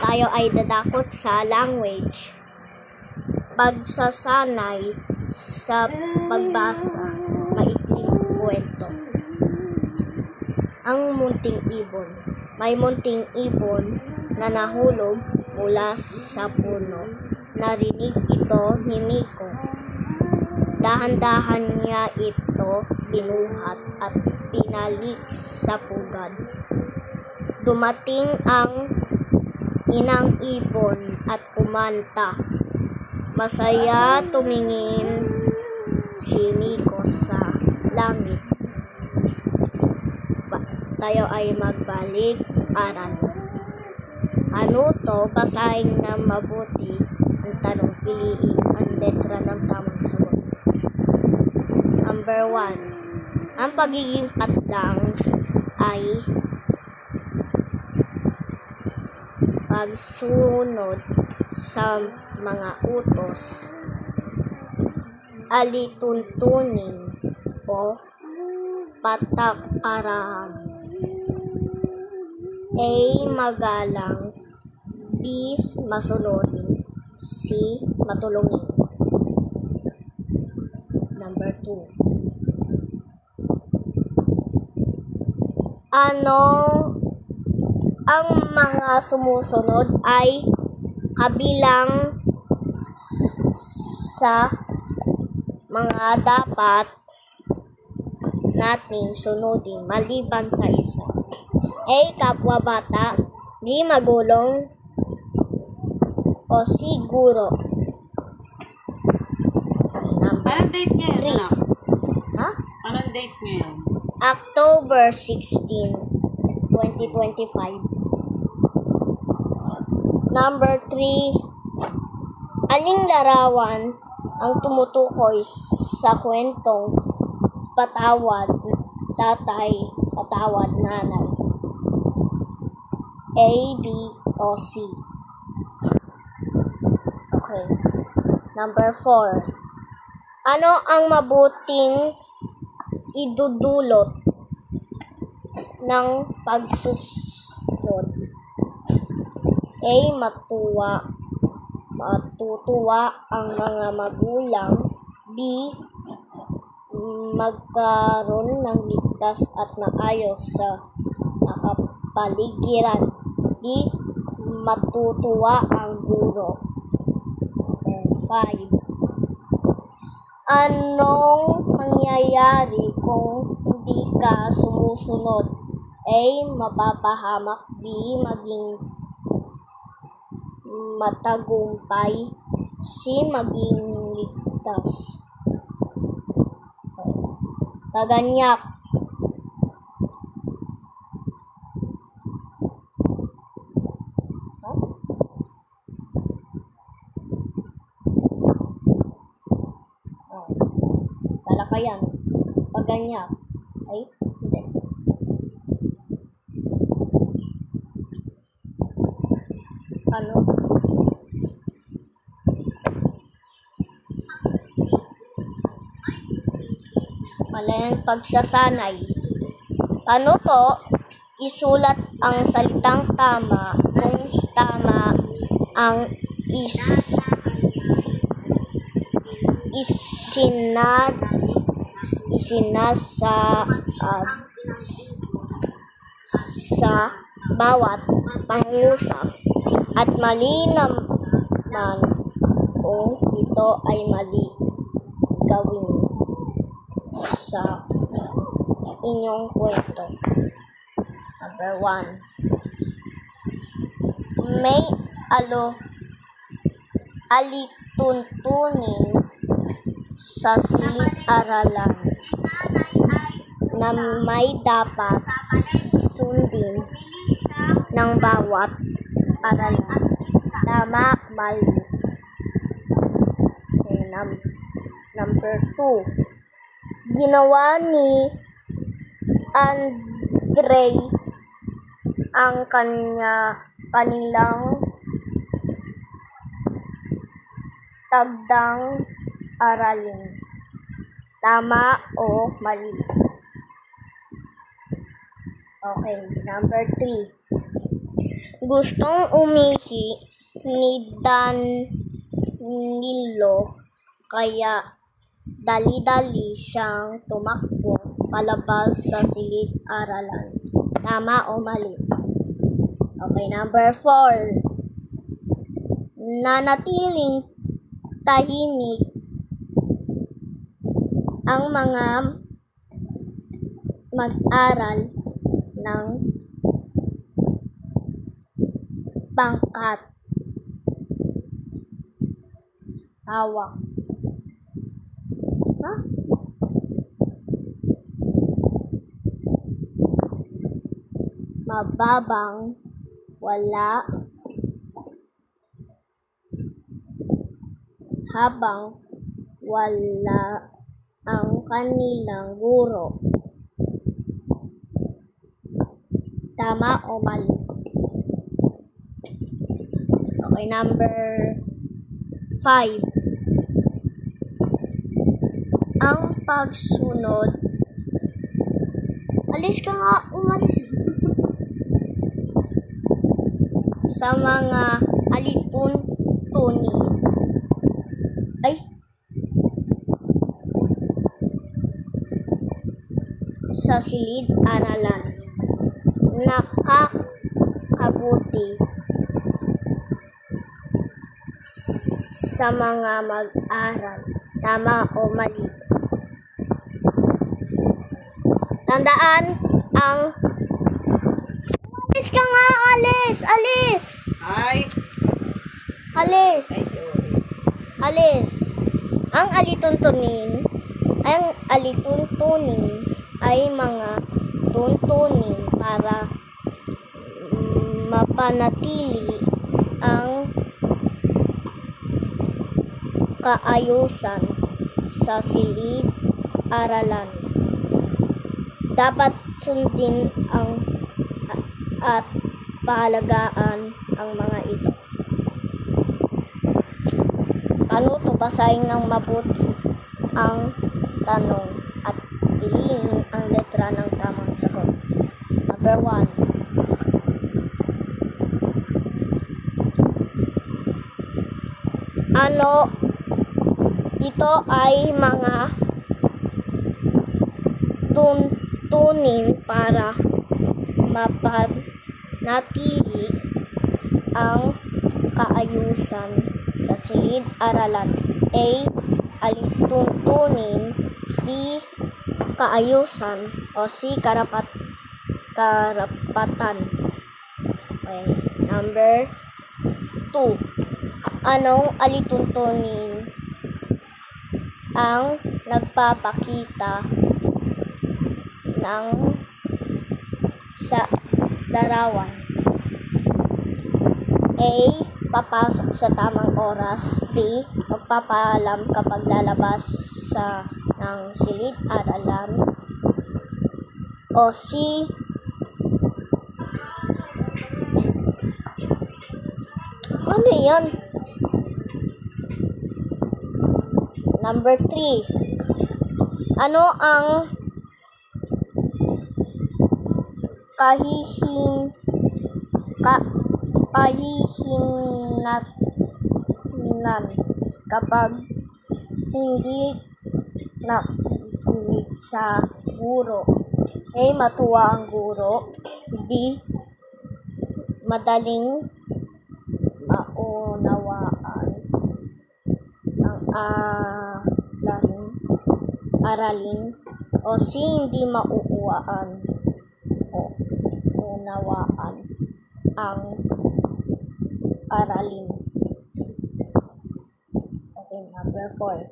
tayo ay dadakot sa language. Pagsasanay sa pagbasa, maikling kwento. Ang munting ibon. May munting ibon na nahulog mula sa puno. Narinig ito ni Miko. Dahan-dahan niya ito binuhat at pinalik sa pugad. Dumating ang inang ibon at kumanta. Masaya tumingin si Miko sa langit. Tayo ay magbalik aral. Ano to? Basahin na mabuti ang tanong, piliin ang letra ng tamang sagot. Number 1. Ang pagiging patlang ay pagsunod sa mga utos, alituntunin o patakaran. A. Magalang. B. Masunurin. C. Matulungin. Number 2. Ano ang mga sumusunod ay kabilang sa mga dapat nating sunodin maliban sa isa? A. Kapwa-bata. B. Magulang. O C. Guro. Anong date ngayon, anak? Ha? Anong date ngayon? October 16, 2025. Number 3. Aling larawan ang tumutukoy sa kwentong patawad tatay, patawad nanay? A, B, o C? Okay. Number 4. Ano ang mabuting idudulot ng pagsusunod? A. Matutuwa ang mga magulang. B. Magkaroon ng ligtas at maayos sa nakapaligiran. B. Matutuwa ang guro. 5. Anong mangyayari kung hindi ka sumusunod? A. Mapapahamak. B. Maging matagumpay. C. Maging ligtas. Paganyak. Talakayan. Paganyak. Ay, hindi. Ano? Malayang pagsasanay. Ano to? Isulat ang salitang tama kung tama ang sa bawat pangusap at mali naman kung ito ay mali gawin sa inyong kwento. Number 1. May alituntunin sa silid-aralan na may dapat sundin ng bawat aralan. Tama, mali. Okay, number 2. Ginawa ni Andre ang kanilang tagdang aralin. Tama o mali? Okay, number 3. Gustong umihi ni Danilo kaya dali-dali siyang tumakbo palabas sa silid-aralan. Tama o mali? Okay, number 4. Nanatiling tahimik ang mga mag-aral ng pangkat hawak. Mababang wala habang wala ang kanilang guro. Tama o mali? Okay, number 5. Ang pagsunod. Alis ka nga, umalis. Sa mga alituntunin. Sa silid-aralan. Nakakabuti sa mga mag-aral. Tama o mali? Tandaan ang alis ka nga, alis. Ay. Alis. Ay, si Ori. Alis. Ang alituntunin ay mga tuntunin para mapanatili ang kaayusan sa silid-aralan. Dapat sundin at pahalagaan ang mga ito. Paano ito basahin ng mabuti ang tanong at piliin ang letra ng tamang sagot? Number 1. Ito ay mga tuntunin para mapanatili ang kaayusan sa silid-aralan. A. Alituntunin. B. Kaayusan. O C. Karapatan. Okay. Number 2. Anong alituntunin ang nagpapakita ng sa larawan? A. Papasok sa tamang oras. B. Magpapaalam kapag lalabas ng silid-aralan. O C. Ano yan? Number 3. Ano ang pahihinatnan kapag hindi nakikinig sa guro? A. Matuwa ang guro. B. Madaling maunawaan ang aralin. O C. Hindi mauuwaan o unawaan ang aralin. Okay, number 4.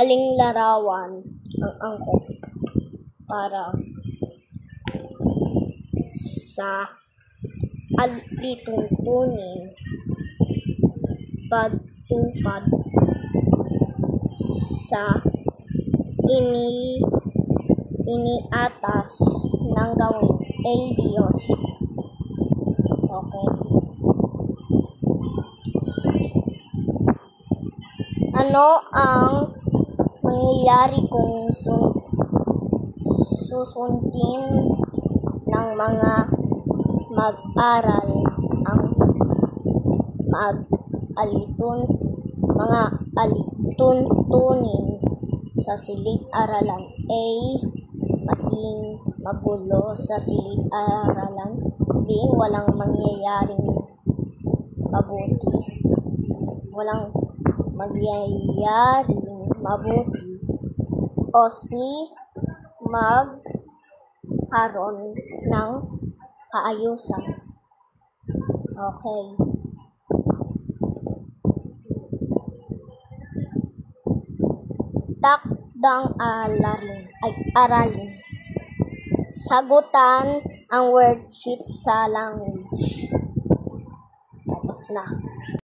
Aling larawan ang angkop para sa alituntunin pagtupad sa iniatas ng gawin? A, B, o C. Okay. Ano ang mangyayari kung susundin ng mga mag-aral ang mga alituntunin sa silid-aralan. A. Maging magulo sa silid-aralan. B. Walang mangyayaring mabuti. O C. Magkaroon ng kaayusan. Okay. Takdang aralin. Sagutan ang worksheet sa language. Tapos na.